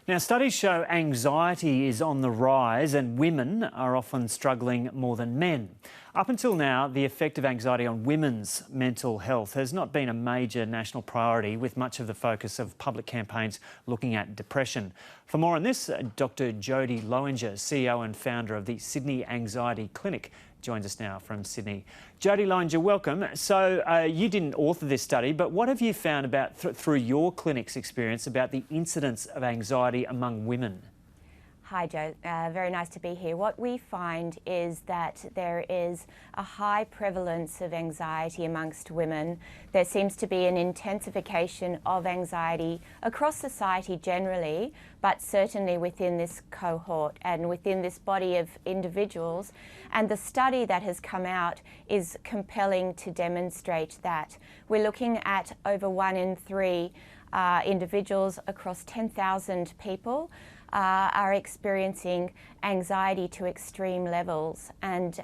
Now, studies show anxiety is on the rise and women are often struggling more than men. Up until now, the effect of anxiety on women's mental health has not been a major national priority, with much of the focus of public campaigns looking at depression. For more on this, Dr Jodie Lowinger, CEO and founder of the Sydney Anxiety Clinic, joins us now from Sydney. Jodie Lowinger, welcome. So you didn't author this study, but what have you found about through your clinic's experience about the incidence of anxiety among women? Hi Joe, very nice to be here. What we find is that there is a high prevalence of anxiety amongst women. There seems to be an intensification of anxiety across society generally, but certainly within this cohort and within this body of individuals. And the study that has come out is compelling to demonstrate that. We're looking at over 1 in 3 individuals across 10,000 people are experiencing anxiety to extreme levels, and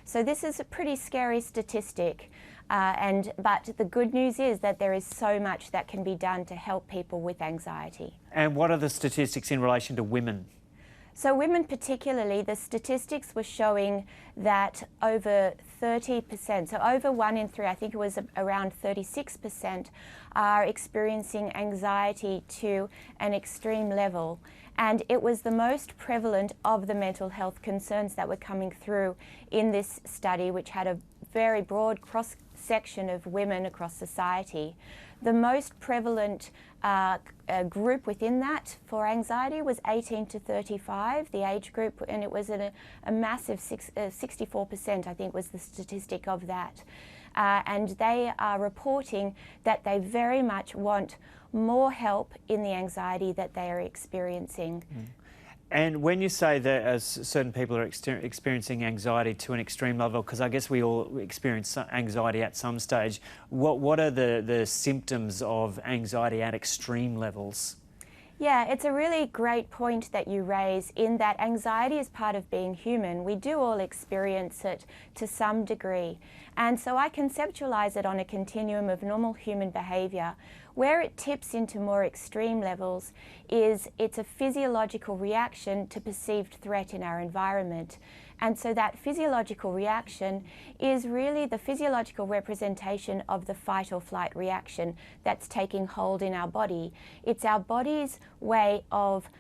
so this is a pretty scary statistic. But the good news is that there is so much that can be done to help people with anxiety. And what are the statistics in relation to women? So women particularly, the statistics were showing that over 30%, so over 1 in 3, I think it was around 36%, are experiencing anxiety to an extreme level. And it was the most prevalent of the mental health concerns that were coming through in this study, which had a very broad cross-section of women across society. The most prevalent group within that for anxiety was 18 to 35, the age group, and it was a massive 64%, I think was the statistic of that. And they are reporting that they very much want more help in the anxiety that they are experiencing. And when you say that certain people are experiencing anxiety to an extreme level, because I guess we all experience anxiety at some stage, what are the symptoms of anxiety at extreme levels? Yeah, it's a really great point that you raise, in that anxiety is part of being human. We do all experience it to some degree. And so I conceptualize it on a continuum of normal human behaviour. Where it tips into more extreme levels is it's a physiological reaction to perceived threat in our environment. And so that physiological reaction is really the physiological representation of the fight or flight reaction that's taking hold in our body. It's our body's way of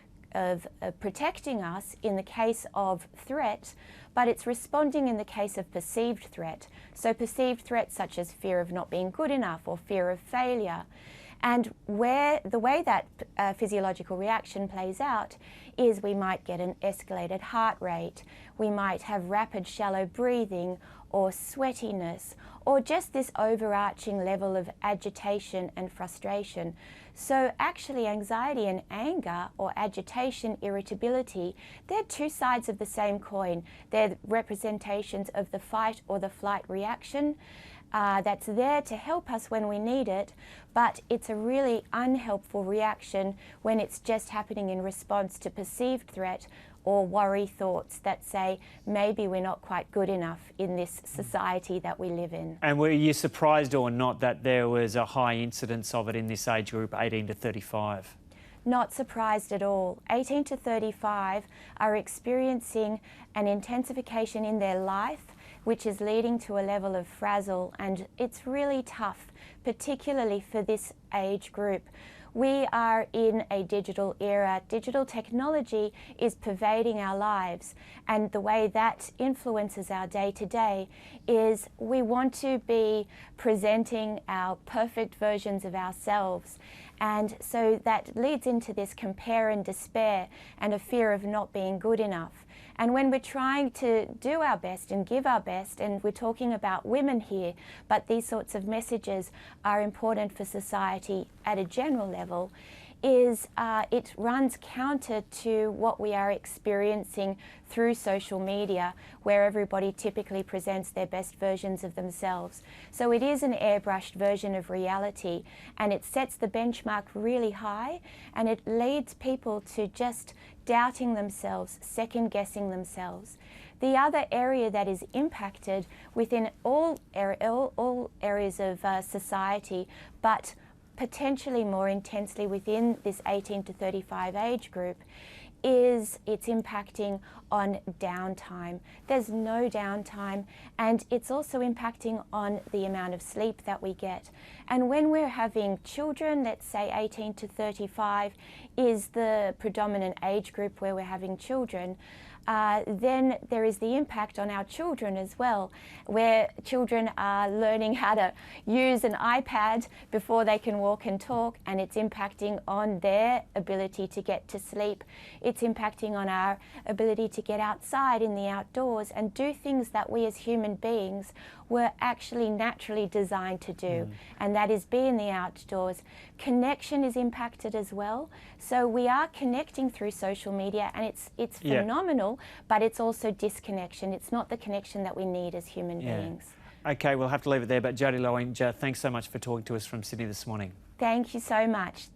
protecting us in the case of threat, but it's responding in the case of perceived threat. So perceived threats such as fear of not being good enough or fear of failure. And the way that physiological reaction plays out is we might get an escalated heart rate, we might have rapid shallow breathing or sweatiness, or just this overarching level of agitation and frustration. So actually anxiety and anger, or agitation, irritability, they're two sides of the same coin. They're representations of the fight or the flight reaction. That's there to help us when we need it, but it's a really unhelpful reaction when it's just happening in response to perceived threat or worry thoughts that say maybe we're not quite good enough in this society that we live in. And were you surprised or not that there was a high incidence of it in this age group, 18 to 35? Not surprised at all. 18 to 35 are experiencing an intensification in their life, which is leading to a level of frazzle, and it's really tough, particularly for this age group. We are in a digital era. Digital technology is pervading our lives, and the way that influences our day-to-day is we want to be presenting our perfect versions of ourselves. And so that leads into this compare and despair and a fear of not being good enough. And when we're trying to do our best and give our best, and we're talking about women here, but these sorts of messages are important for society at a general level, is it runs counter to what we are experiencing through social media, where everybody typically presents their best versions of themselves. So it is an airbrushed version of reality, and it sets the benchmark really high, and it leads people to just doubting themselves, second-guessing themselves. The other area that is impacted within all areas of society, but potentially more intensely within this 18 to 35 age group is it's impacting on downtime. There's no downtime, and it's also impacting on the amount of sleep that we get. And when we're having children, let's say 18 to 35 is the predominant age group where we're having children, then there is the impact on our children as well, where children are learning how to use an iPad before they can walk and talk, and it's impacting on their ability to get to sleep. It's impacting on our ability to get outside in the outdoors and do things that we as human beings were actually naturally designed to do, and that is be in the outdoors. Connection is impacted as well. So we are connecting through social media, and it's phenomenal, but it's also disconnection. It's not the connection that we need as human beings. Okay, we'll have to leave it there, but Jodie Lowinger, thanks so much for talking to us from Sydney this morning. Thank you so much.